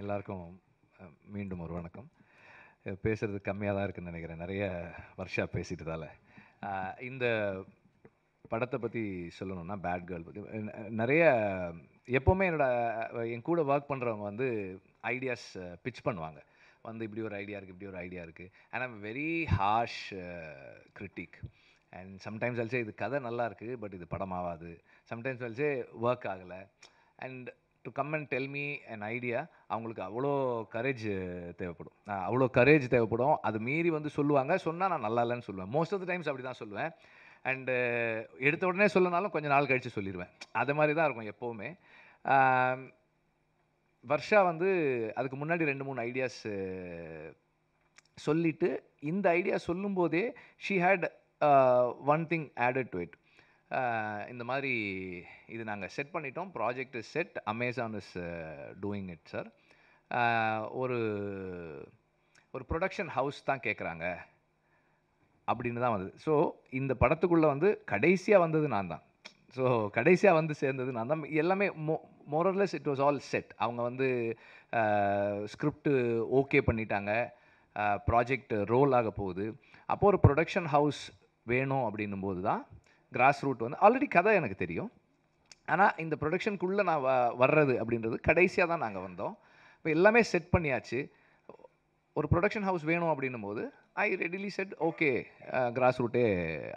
எல்லாருக்கும் மீண்டும் ஒரு வணக்கம். பேசுறது கம்மியாக தான் இருக்குன்னு நினைக்கிறேன், நிறைய வருஷா பேசிட்டதால. இந்த படத்தை பற்றி சொல்லணும்னா, பேட் கேர்ள் பற்றி நிறைய எப்போவுமே என் கூட ஒர்க் பண்ணுறவங்க வந்து ஐடியாஸ் பிச் பண்ணுவாங்க. வந்து இப்படி ஒரு ஐடியா இருக்குது, இப்படி ஒரு ஐடியா இருக்குது. And I'm very harsh critic. And sometimes also இது கதை நல்லா இருக்குது, பட் இது படமாகாது. சம்டைம்ஸ் ஆல்சே ஒர்க் ஆகலை. And to come and tell me an idea, அவங்களுக்கு அவ்வளோ கரேஜ் தேவைப்படும். அவ்வளோ கரேஜ் தேவைப்படும். அது மீறி வந்து சொல்லுவாங்க. சொன்னால் நான் நல்லா இல்லைன்னு சொல்லுவேன். மோஸ்ட் ஆஃப் த டைம்ஸ் அப்படி தான் சொல்லுவேன். அண்டு எடுத்த உடனே சொல்லனாலும் கொஞ்சம் நாள் கழித்து சொல்லிடுவேன். அது மாதிரி தான் இருக்கும் எப்போவுமே. வர்ஷா வந்து அதுக்கு முன்னாடி 2-3 ஐடியாஸ் சொல்லிவிட்டு, இந்த ஐடியா சொல்லும்போதே she had one thing added to it. இந்த மாதிரி இது நாங்கள் செட் பண்ணிட்டோம், project is set, Amazon is doing it sir. ஒரு ஒரு ப்ரொடக்ஷன் ஹவுஸ் தான் கேட்குறாங்க அப்படின்னு தான் வந்தது. ஸோ இந்த படத்துக்குள்ளே வந்து கடைசியாக வந்தது நான் தான். ஸோ கடைசியாக வந்து சேர்ந்தது நான் தான். எல்லாமே more or less it was all set. அவங்க வந்து ஸ்கிரிப்டு ஓகே பண்ணிட்டாங்க, ப்ராஜெக்ட் ரோல் ஆக போகுது. அப்போது ஒரு ப்ரொடக்ஷன் ஹவுஸ் வேணும் அப்படின்னும் போது தான் கிராஸ் ரூட் வந்து ஆல்ரெடி கதை எனக்கு தெரியும். ஆனால் இந்த ப்ரொடக்ஷனுக்குள்ளே நான் வர்றது அப்படின்றது கடைசியாக தான் நாங்கள் வந்தோம். இப்போ எல்லாமே செட் பண்ணியாச்சு. ஒரு ப்ரொடக்ஷன் ஹவுஸ் வேணும் அப்படின்னும் போது ஐ ரெடிலி செட் ஓகே, கிராஸ் ரூட்டே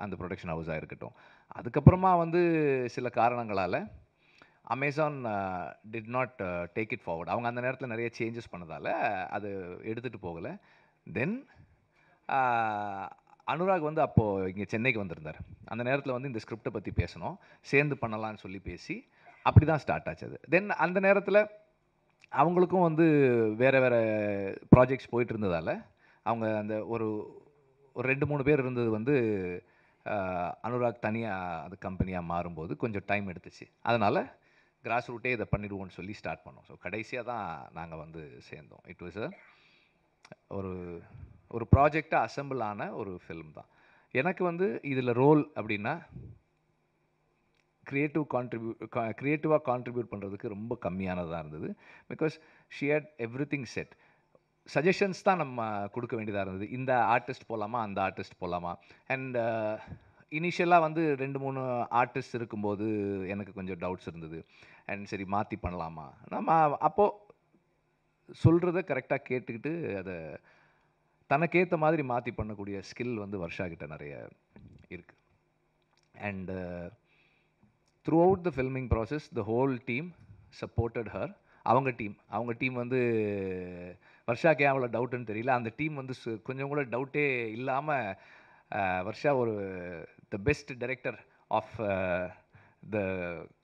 அந்த ப்ரொடக்ஷன் ஹவுஸாக இருக்கட்டும். அதுக்கப்புறமா வந்து சில காரணங்களால் Amazon did not take it forward. அவங்க அந்த நேரத்தில் நிறைய சேஞ்சஸ் பண்ணதால் அது எடுத்துகிட்டு போகலை. தென் அனுராக் வந்து அப்போது இங்கே சென்னைக்கு வந்திருந்தார். அந்த நேரத்தில் வந்து இந்த ஸ்கிரிப்டை பற்றி பேசணும், சேர்ந்து பண்ணலான்னு சொல்லி பேசி அப்படி தான் ஸ்டார்ட் ஆச்சு அது. தென் அந்த நேரத்தில் அவங்களுக்கும் வந்து வேறு வேறு ப்ராஜெக்ட்ஸ் போயிட்டு இருந்ததால் அவங்க அந்த ஒரு 2-3 பேர் இருந்தது வந்து அனுராக் தனியாக அது கம்பெனியாக மாறும்போது கொஞ்சம் டைம் எடுத்துச்சு. அதனால் கிராஸ் ரூட்டே இதை பண்ணிடுவோன்னு சொல்லி ஸ்டார்ட் பண்ணோம். ஸோ கடைசியாக தான் நாங்கள் வந்து சேர்ந்தோம். இட் வாஸ் ஒரு ஒரு ப்ராஜெக்டாக அசம்பிள் ஆன ஒரு ஃபிலிம் தான். எனக்கு வந்து இதில் ரோல் அப்படின்னா க்ரியேட்டிவாக கான்ட்ரிபியூட் பண்ணுறதுக்கு ரொம்ப கம்மியானதாக இருந்தது. Because she had everything set. Suggestions தான் நம்ம கொடுக்க வேண்டியதாக இருந்தது. இந்த ஆர்டிஸ்ட் போகலாமா, அந்த ஆர்டிஸ்ட் போகலாமா. அண்ட் இனிஷியலாக வந்து 2-3 ஆர்டிஸ்ட் இருக்கும்போது எனக்கு கொஞ்சம் டவுட்ஸ் இருந்தது. அண்ட் சரி மாற்றி பண்ணலாமா, நம்ம அப்போது சொல்கிறத கரெக்டாக கேட்டுக்கிட்டு அதை தனக்கேற்ற மாதிரி மாற்றி பண்ணக்கூடிய ஸ்கில் வந்து வர்ஷா கிட்ட நிறைய இருக்குது. And through out the filming process the whole team supported her. அவங்க டீம் வந்து வர்ஷாக்கே அவ்வளோ டவுட்டுன்னு தெரியல, அந்த டீம் வந்து கொஞ்சம் கூட டவுட்டே இல்லாமல் வர்ஷா ஒரு the best director of the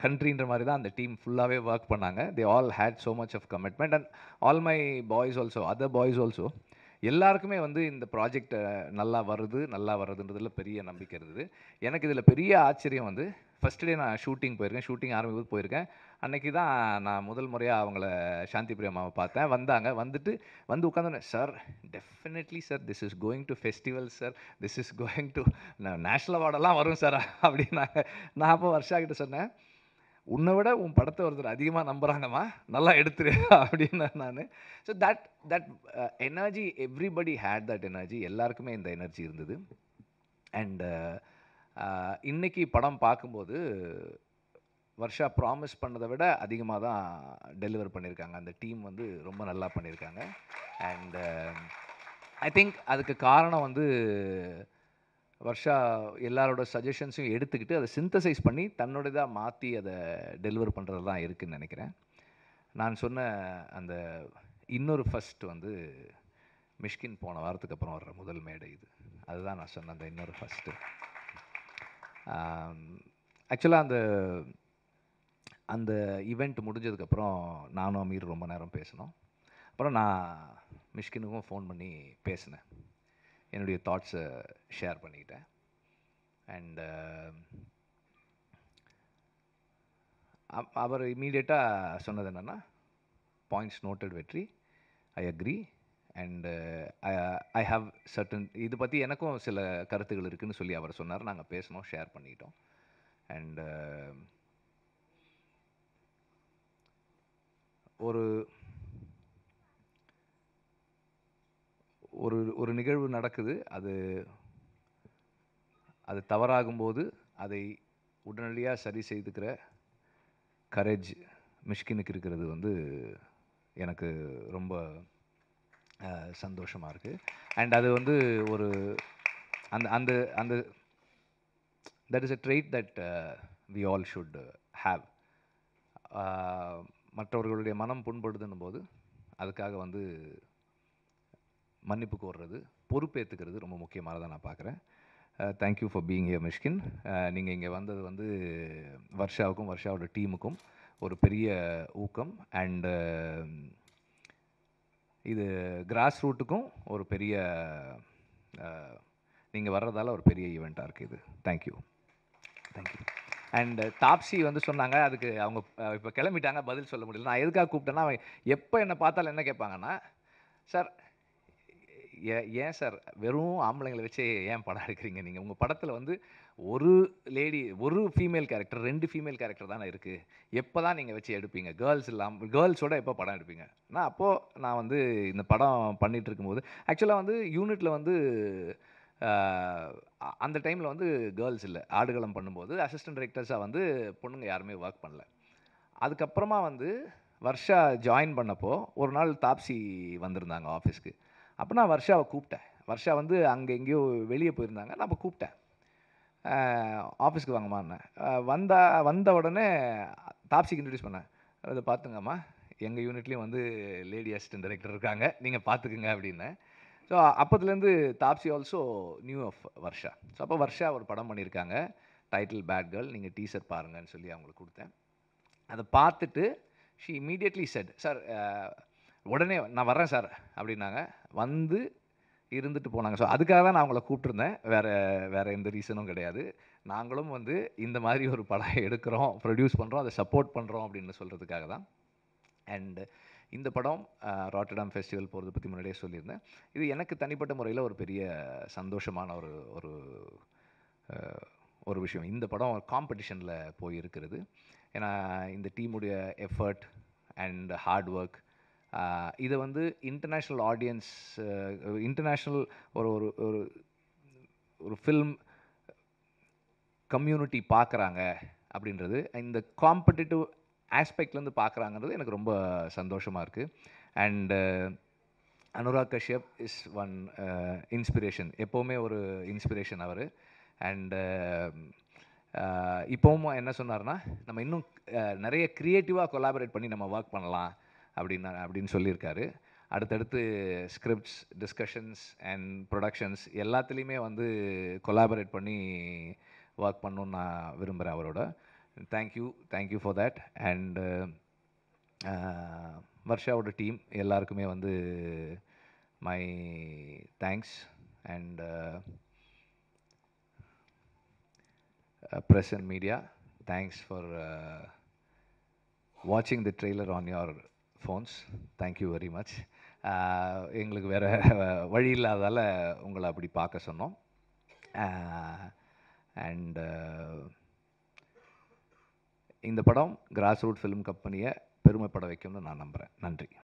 கண்ட்ரின்ற மாதிரி தான் அந்த டீம் ஃபுல்லாகவே ஒர்க் பண்ணாங்க. They all had so much of commitment. And all my boys also, other boys also, எல்லாருக்குமே வந்து இந்த ப்ராஜெக்ட் நல்லா வருதுன்றதுல பெரிய நம்பிக்கை இருந்தது. எனக்கு இதில் பெரிய ஆச்சரியம் வந்து ஃபஸ்ட் டே நான் ஷூட்டிங் போயிருக்கேன், ஷூட்டிங் ஆரம்பிக்கும்போது போயிருக்கேன். அன்றைக்கி தான் நான் முதல் முறையாக அவங்கள சாந்தி பிரியம்மாவை பார்த்தேன். வந்துட்டு உட்காந்தோன்னே, sir definitely sir, this is going to festival sir, this is going to national அவார்டெல்லாம் வரும் சார் அப்படின்னாங்க. நான் அப்போ வர்ஷா கிட்ட சொன்னேன், உன்னை விட உன் படத்தை ஒருத்தர் அதிகமாக நம்புகிறாங்கம்மா, நல்லா எடுத்துரு அப்படின்னு நான். So that energy, everybody had that energy. எல்லாருக்குமே இந்த எனர்ஜி இருந்தது. அண்டு இன்றைக்கி படம் பார்க்கும்போது வர்ஷா ப்ராமிஸ் பண்ணதை விட அதிகமாக தான் டெலிவர் பண்ணியிருக்காங்க. அந்த டீம் வந்து ரொம்ப நல்லா பண்ணியிருக்காங்க. அண்டு ஐ திங்க் அதுக்கு காரணம் வந்து வர்ஷா எல்லாரோட சஜஷன்ஸையும் எடுத்துக்கிட்டு அதை சிந்தசைஸ் பண்ணி தன்னோடதாக மாற்றி அதை டெலிவர் பண்ணுறது தான் இருக்குதுன்னு நினைக்கிறேன். நான் சொன்ன அந்த இன்னொரு ஃபஸ்ட் வந்து மிஷ்கின் போன வாரத்துக்கு அப்புறம் வர்ற முதல் மேடை இது. அதுதான் நான் சொன்ன அந்த இன்னொரு ஃபஸ்ட்டு. ஆக்சுவலாக அந்த ஈவெண்ட் முடிஞ்சதுக்கப்புறம் நானும் அமீர் ரொம்ப நேரம் பேசினோம். அப்புறம் நான் மிஷ்கினுக்கும் ஃபோன் பண்ணி பேசினேன், என்னுடைய தாட்ஸை ஷேர் பண்ணிக்கிட்டேன். அண்டு அவர் இமீடியட்டாக சொன்னது என்னென்னா, பாயிண்ட்ஸ் நோட்டட் வெற்றி, I agree and I have certain, இது பற்றி எனக்கும் சில கருத்துக்கள் இருக்குதுன்னு சொல்லி அவர் சொன்னார். நாங்கள் பேசினோம், ஷேர் பண்ணிக்கிட்டோம். அண்டு ஒரு ஒரு நிகழ்வு நடக்குது. அது அது தவறாகும்போது அதை உடனடியா சரி செய்துக்கிற கரேஜ் மிஷ்கினுக்கு இருக்கிறது வந்து எனக்கு ரொம்ப சந்தோஷமா இருக்கு. அண்ட் அது வந்து ஒரு அந்த அந்த அந்த that is a trait that we all should have. மற்றவர்களுடைய மனம் புண்படுதுன்னும் போது அதுக்காக வந்து மன்னிப்பு கோர்றது, பொறுப்பேற்றுக்கிறது ரொம்ப முக்கியமானதாக நான் பார்க்குறேன். Thank you for being here Mysskin. நீங்கள் இங்கே வந்தது வந்து வர்ஷாவுக்கும் வர்ஷாவோட டீமுக்கும் ஒரு பெரிய ஊக்கம். அண்டு இது கிராஸ் ரூட்டுக்கும் ஒரு பெரிய நீங்கள் வர்றதால ஒரு பெரிய ஈவெண்ட்டாக இருக்குது இது. தேங்க்யூ. தேங்க்யூ. அண்ட் தாப்ஸி வந்து சொன்னாங்க, அதுக்கு அவங்க இப்போ கிளம்பிட்டாங்க, பதில் சொல்ல முடியல. நான் எதுக்காக கூப்பிட்டேன்னா, எப்போ என்னை பார்த்தாலும் என்ன கேட்பாங்கன்னா, சார் ஏன் சார் வெறும் ஆம்பளைங்களை வச்சு ஏன் படம் எடுக்கிறீங்க? நீங்கள் உங்கள் படத்தில் வந்து ஒரு லேடி, ஒரு ஃபீமேல் கேரக்டர், 2 ஃபீமேல் கேரக்டர் தானே இருக்குது. எப்போ தான் நீங்கள் வச்சு எடுப்பீங்க? கேர்ள்ஸ் இல்லாமல் கேர்ள்ஸோட எப்போ படம் எடுப்பீங்க? நான் வந்து இந்த படம் பண்ணிகிட்டு இருக்கும்போது ஆக்சுவலாக வந்து யூனிட்டில் வந்து அந்த டைமில் வந்து கேர்ள்ஸ் இல்லை. ஆடுகளம் பண்ணும்போது அசிஸ்டன்ட் டைரக்டர்ஸாக வந்து பொண்ணுங்க யாருமே ஒர்க் பண்ணல. அதுக்கப்புறமா வந்து வர்ஷா ஜாயின் பண்ணப்போ ஒரு நாள் தாப்ஸி வந்திருந்தாங்க ஆஃபீஸ்க்கு. அப்போ நான் வர்ஷாவை கூப்பிட்டேன். வர்ஷா வந்து அங்கே எங்கேயோ வெளியே போயிருந்தாங்க. நான் அப்போ கூப்பிட்டேன், ஆஃபீஸ்க்கு வாங்கம்மான்னேன். வந்த உடனே தாப்ஸிக்கு இன்ட்ரடியூஸ் பண்ணேன். அதை பார்த்துங்கம்மா, எங்கள் யூனிட்லேயும் வந்து லேடி அசிஸ்டன்ட் டைரக்டர் இருக்காங்க, நீங்கள் பார்த்துக்குங்க அப்படின்னேன். ஸோ அப்போதுலேருந்து Taapsee also new of Varsha. So அப்போ வர்ஷா ஒரு படம் பண்ணியிருக்காங்க, டைட்டில் பேட் கேர்ள். நீங்கள் டீசர் பாருங்கன்னு சொல்லி அவங்களுக்கு கொடுத்தேன். அதை பார்த்துட்டு ஷி இமீடியட்லி செட், சார் உடனே நான் வர்றேன் சார் அப்படின்னாங்க. வந்து இருந்துட்டு போனாங்க. ஸோ அதுக்காக தான் நான் அவங்கள கூப்பிட்டுருந்தேன். வேறு எந்த ரீசனும் கிடையாது. நாங்களும் வந்து இந்த மாதிரி ஒரு படம் எடுக்கிறோம், ப்ரொடியூஸ் பண்ணுறோம், அதை சப்போர்ட் பண்ணுறோம் அப்படின்னு சொல்கிறதுக்காக தான். அண்டு இந்த படம் ராட்டர்டாம் ஃபெஸ்டிவல் போகிறத பற்றி முன்னாடியே சொல்லியிருந்தேன். இது எனக்கு தனிப்பட்ட முறையில் ஒரு பெரிய சந்தோஷமான ஒரு ஒரு விஷயம். இந்த படம் காம்படிஷனில் போய் இருக்கிறது. ஏன்னா இந்த டீமுடைய எஃபர்ட் அண்ட் ஹார்ட் ஒர்க், இதை வந்து இன்டர்நேஷ்னல் ஆடியன்ஸ், இன்டர்நேஷ்னல் ஒரு ஒரு ஒரு ஒரு ஃபில்ம் கம்யூனிட்டி பார்க்குறாங்க அப்படின்றது, இந்த காம்படிட்டிவ் ஆஸ்பெக்ட்லேருந்து பார்க்குறாங்கன்றது எனக்கு ரொம்ப சந்தோஷமாக இருக்குது. And Anurag Kashyap is one inspiration, எப்போவுமே ஒரு இன்ஸ்பிரேஷன் அவர். அண்டு இப்போவும் என்ன சொன்னார்னா, நம்ம இன்னும் நிறைய க்ரியேட்டிவாக கொலாபரேட் பண்ணி நம்ம ஒர்க் பண்ணலாம் அப்படின்னு சொல்லியிருக்காரு. அடுத்தடுத்து ஸ்கிரிப்ட்ஸ், டிஸ்கஷன்ஸ் அண்ட் ப்ரொடக்ஷன்ஸ் எல்லாத்துலேயுமே வந்து கொலாபரேட் பண்ணி ஒர்க் பண்ணணுன்னு நான் விரும்புகிறேன் அவரோட. Thank you for that. அண்டு வர்ஷாவோட டீம் எல்லாருக்குமே வந்து my thanks. And press and media, thanks for watching the trailer on your phones. Thank you very much. எங்களுக்கு வேறு வழி இல்லாதால உங்களை அப்படி பார்க்க சொன்னோம். அண்ட் இந்த படம் கிராஸ் ரூட் ஃபிலிம் கம்பெனியை பெருமைப்பட வைக்கும்னு நான் நம்புகிறேன். நன்றி.